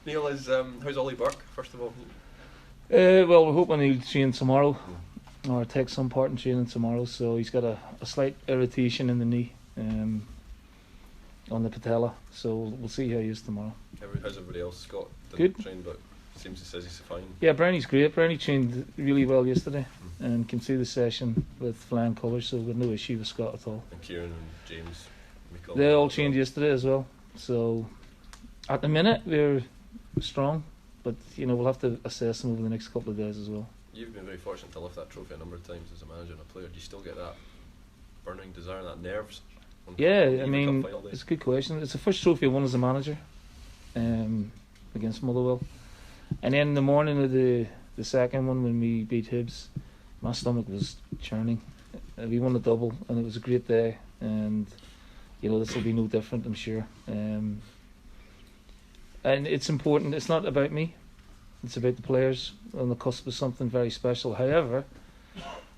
Neil, how's Ollie Burke, first of all? Well, we're hoping he'll train tomorrow, or take some part in training tomorrow. So he's got a slight irritation in the knee, on the patella. So we'll see how he is tomorrow. How's everybody else? Scott Good. Trained, but seems he says he's fine. Yeah, Brownie's great. Brownie trained really well yesterday, and can see the session with flying colours. So we've got no issue with Scott at all. And Kieran and James. They all trained yesterday as well. So at the minute we're strong, but we'll have to assess them over the next couple of days as well. You've been very fortunate to lift that trophy a number of times as a manager and a player. Do you still get that burning desire and that nerves? Yeah, I mean, it's a good question. It's the first trophy I won as a manager, against Motherwell, and then in the morning of the second one when we beat Hibs, my stomach was churning. We won a double and it was a great day, and this will be no different, I'm sure. And it's important. It's not about me. It's about the players on the cusp of something very special. However,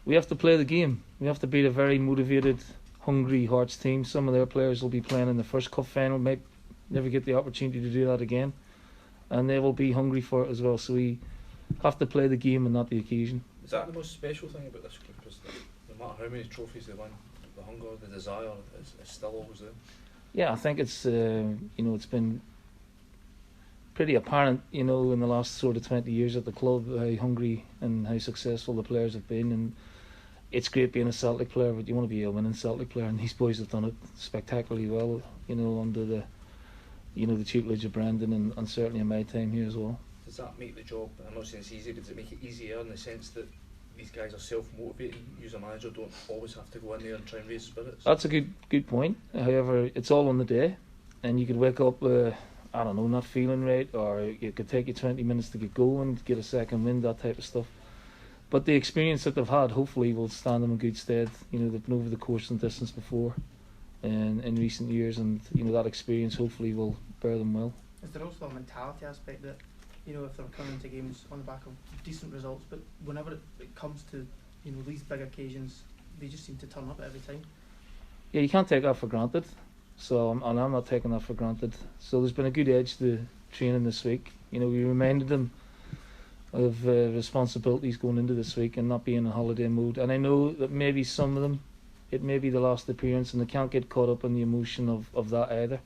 we have to play the game. We have to beat a very motivated, hungry Hearts team. Some of their players will be playing in the first cup final, might never get the opportunity to do that again, and they will be hungry for it as well. So we have to play the game and not the occasion. Is that the most special thing about this group? Is that no matter how many trophies they win, the hunger, the desire is still always there? Yeah, I think it's it's been pretty apparent in the last sort of 20 years at the club how hungry and how successful the players have been, and it's great being a Celtic player, but you want to be a winning Celtic player, and these boys have done it spectacularly well, under the the tutelage of Brendan and certainly in my time here as well. Does that make the job, I'm not saying it's easy, but does it make it easier in the sense that these guys are self-motivated? You as a manager don't always have to go in there and try and raise spirits? That's a good point. However, it's all on the day, and you could wake up I don't know, not feeling right, or it could take you 20 minutes to get going, get a second wind, that type of stuff. But the experience that they've had hopefully will stand them in good stead. They've been over the course and distance before in recent years, and that experience hopefully will bear them well. Is there also a mentality aspect that if they're coming into games on the back of decent results, but whenever it comes to these big occasions, they just seem to turn up every time? Yeah, you can't take that for granted. So I'm not taking that for granted. So there's been a good edge to training this week. We reminded them of responsibilities going into this week and not being in holiday mode. And I know that maybe some of them, it may be the last appearance, and they can't get caught up in the emotion of that either.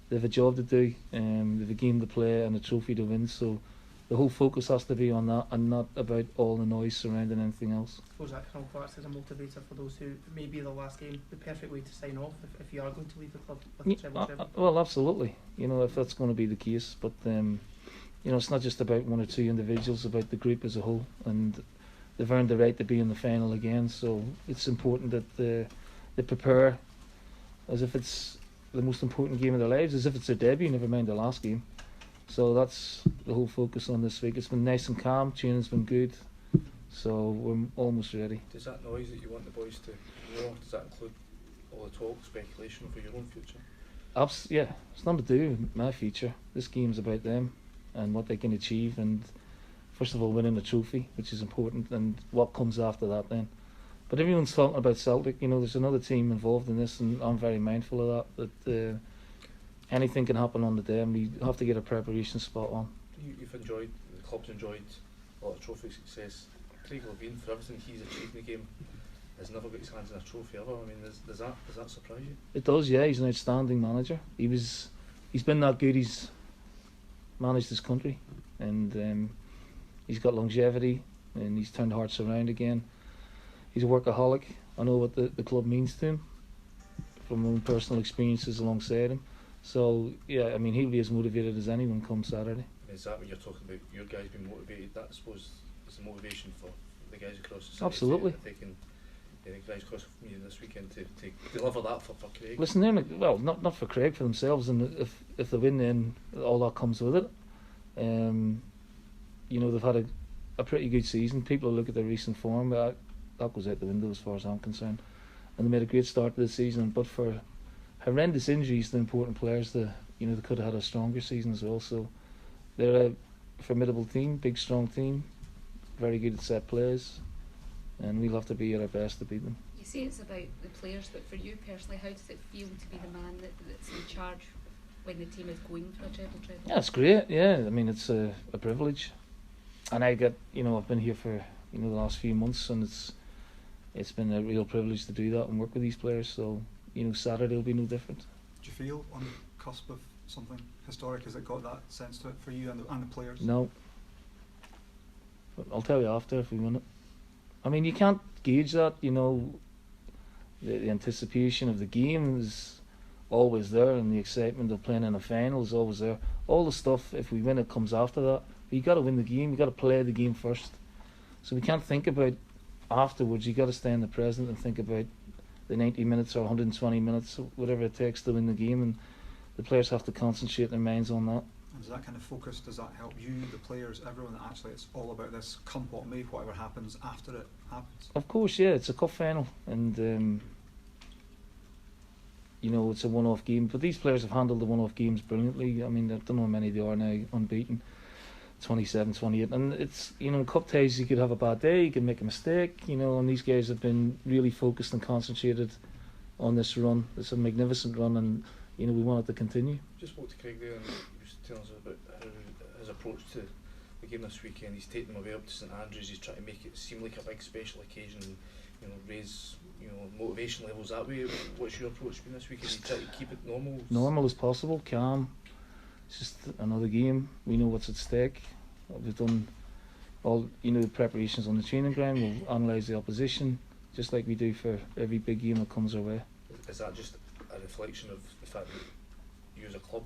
They have a job to do, they have a game to play and a trophy to win. So the whole focus has to be on that and not about all the noise surrounding anything else. I suppose that can also act as a motivator for those who maybe the last game, the perfect way to sign off if you are going to leave the club with the treble. Well, absolutely. If that's going to be the case, but it's not just about one or two individuals, about the group as a whole, and they've earned the right to be in the final again. So it's important that they prepare as if it's the most important game of their lives, as if it's their debut, never mind the last game. So that's the whole focus on this week. It's been nice and calm, training's been good, so we're almost ready. Does that noise that you want the boys to ignore, does that include all the talk, speculation for your own future? Yeah, it's nothing to do with my future. This game's about them and what they can achieve, and first of all winning a trophy, which is important, and what comes after that then. But everyone's talking about Celtic. There's another team involved in this, and I'm very mindful of that anything can happen on the day, and we have to get a preparation spot on. You've enjoyed, the club's enjoyed a lot of trophy success. Craig Levein, for everything he's achieved in the game, has never got his hands in a trophy ever. I mean, does that surprise you? It does, yeah. He's an outstanding manager. He's been that good. He's managed his country, and he's got longevity, and he's turned Hearts around again. He's a workaholic. I know what the club means to him from my own personal experiences alongside him. So yeah, I mean, he'll be as motivated as anyone come Saturday. Is that what you're talking about? Your guys being motivated? That I suppose is the motivation for the guys across the city. Absolutely. If they can, the guys across this weekend to deliver that for Craig. Listen, well, not for Craig, for themselves, and if they win, then all that comes with it. They've had a pretty good season. People look at their recent form, but that goes out the window as far as I'm concerned. And they made a great start to the season, but for horrendous injuries to important players, they could have had a stronger season as well. So they're a formidable team, big strong team, very good at set plays, and we'll have to be at our best to beat them. You say it's about the players, but for you personally, how does it feel to be the man that's in charge when the team is going for a treble? Yeah, it's great. Yeah, I mean it's a privilege, and I've been here for the last few months, and it's been a real privilege to do that and work with these players. So Saturday will be no different. Do you feel on the cusp of something historic? Has it got that sense to it for you and the players? No. But I'll tell you after if we win it. I mean, you can't gauge that. The anticipation of the game is always there, and the excitement of playing in a final is always there. All the stuff, if we win it, comes after that. But you got to win the game. You got to play the game first. So we can't think about afterwards. You got to stay in the present and think about the 90 minutes or 120 minutes, whatever it takes to win the game, and the players have to concentrate their minds on that. And does that kind of focus, does that help you, the players, everyone, that actually it's all about this, come what may, whatever happens after it happens? Of course, yeah, it's a cup final, and it's a one-off game, but these players have handled the one-off games brilliantly. I mean, I don't know how many they are now, unbeaten, 27, 28, and it's, in cup ties you could have a bad day, you could make a mistake, and these guys have been really focused and concentrated on this run. It's a magnificent run, and we want it to continue. Just spoke to Craig there, and he was telling us about his approach to the game this weekend. He's taking them away up to St Andrews. He's trying to make it seem like a big special occasion, and raise motivation levels that way. What's your approach been this weekend? You try to keep it normal as possible, calm. It's just another game. We know what's at stake. We've done all the preparations on the training ground. We'll analyse the opposition just like we do for every big game that comes our way. Is that just a reflection of the fact that you as a club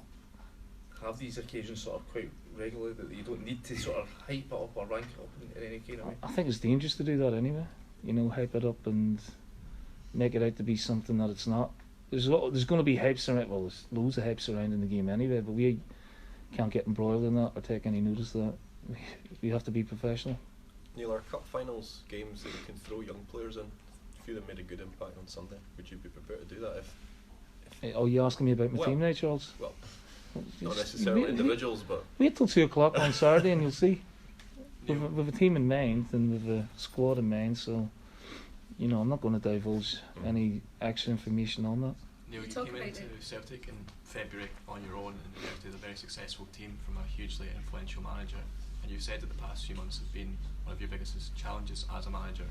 have these occasions sort of quite regularly, that you don't need to sort of hype it up or rank it up in any kind of way? I think it's dangerous to do that anyway. Hype it up and make it out to be something that it's not. There's going to be hypes around. Well, there's loads of hypes around in the game anyway, but we can't get embroiled in that or take any notice of that. We have to be professional. Neil, are cup finals games that you can throw young players in? If you'd have made a good impact on Sunday, would you be prepared to do that? Oh, you're asking me about my team now, Charles? Well, not necessarily individuals, but wait till 2 o'clock on Saturday and you'll see. With a team in mind and with a squad in mind, so I'm not going to divulge any extra information on that. Neil, you came into Celtic in February on your own and inherited a very successful team from a hugely influential manager, and you've said that the past few months have been one of your biggest challenges as a manager.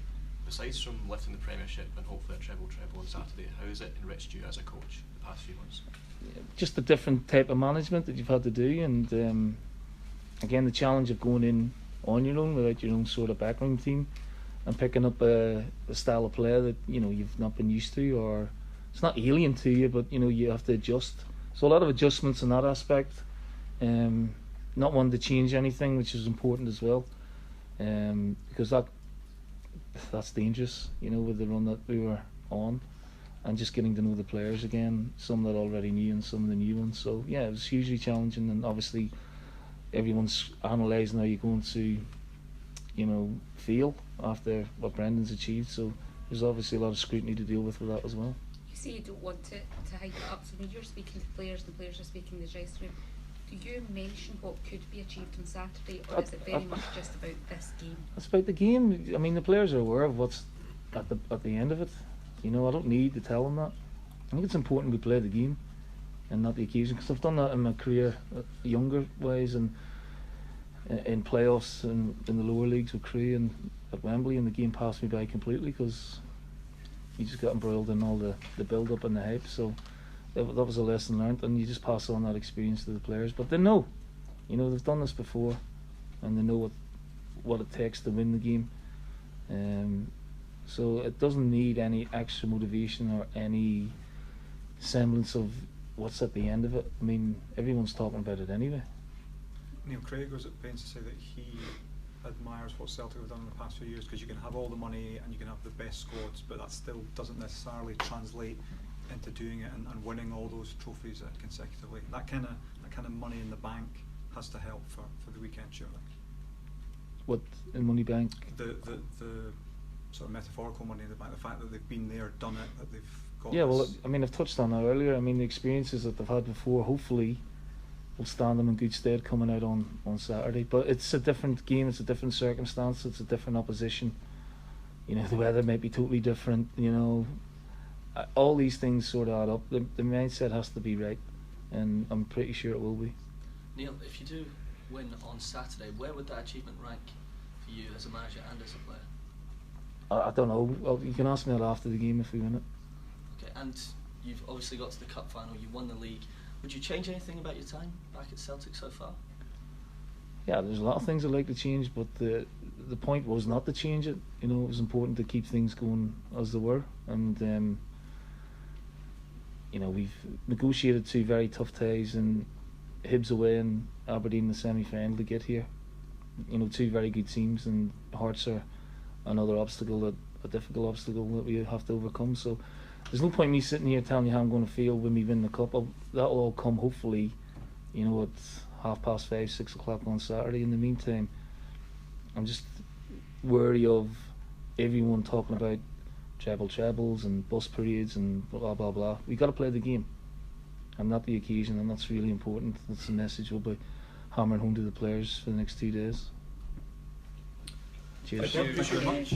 Besides from lifting the Premiership and hopefully a treble on Saturday, how has it enriched you as a coach the past few months? Just a different type of management that you've had to do, and again the challenge of going in on your own without your own sort of background team and picking up a style of play that you've not been used to, or it's not alien to you, but you have to adjust. So a lot of adjustments in that aspect. Not wanting to change anything, which is important as well, because that's dangerous, with the run that we were on, and just getting to know the players again, some that already knew and some of the new ones. So yeah, it was hugely challenging, and obviously everyone's analysing how you're going to feel after what Brendan's achieved, so there's obviously a lot of scrutiny to deal with that as well. You say you don't want to hype it up, so when you're speaking to players and the players are speaking in the dressing room, do you mention what could be achieved on Saturday, or is it very much just about this game? It's about the game. I mean, the players are aware of what's at the end of it. I don't need to tell them that. I think it's important we play the game and not the occasion, because I've done that in my career, younger ways, and in playoffs and in the lower leagues with Crewe and at Wembley, and the game passed me by completely because you just got embroiled in all the build-up and the hype. So that was a lesson learned, and you just pass on that experience to the players. But they know, they've done this before, and they know what it takes to win the game. So it doesn't need any extra motivation or any semblance of what's at the end of it. I mean, everyone's talking about it anyway. Neil, Craig was at pains to say that he admires what Celtic have done in the past few years, because you can have all the money and you can have the best squads, but that still doesn't necessarily translate into doing it and winning all those trophies consecutively. That kind of money in the bank has to help for the weekend, surely. What in money bank? The sort of metaphorical money in the bank, the fact that they've been there, done it, that they've got. Yeah, well, I mean, I've touched on that earlier. I mean, the experiences that they've had before, hopefully, will stand them in good stead coming out on Saturday. But it's a different game, it's a different circumstance, it's a different opposition. The weather might be totally different. All these things sort of add up. The mindset has to be right. and I'm pretty sure it will be. Neil, if you do win on Saturday, where would that achievement rank for you as a manager and as a player? I don't know. Well, you can ask me that after the game if we win it. Okay, and you've obviously got to the cup final, you won the league. Would you change anything about your time back at Celtic so far? Yeah, there's a lot of things I'd like to change, but the point was not to change it. You know, it was important to keep things going as they were, and you know, we've negotiated 2 very tough ties, and Hibs away and Aberdeen in the semi-final to get here. You know, 2 very good teams, and Hearts are another obstacle, a difficult obstacle that we have to overcome. So there's no point me sitting here telling you how I'm going to feel when we win the cup. That'll all come hopefully, you know, at 5:30, 6 o'clock on Saturday. In the meantime, I'm just wary of everyone talking about trebles and bus parades and blah blah blah. We got to play the game, and not the occasion, and that's really important. That's the message we'll be hammering home to the players for the next 2 days. Cheers. Thank you very much.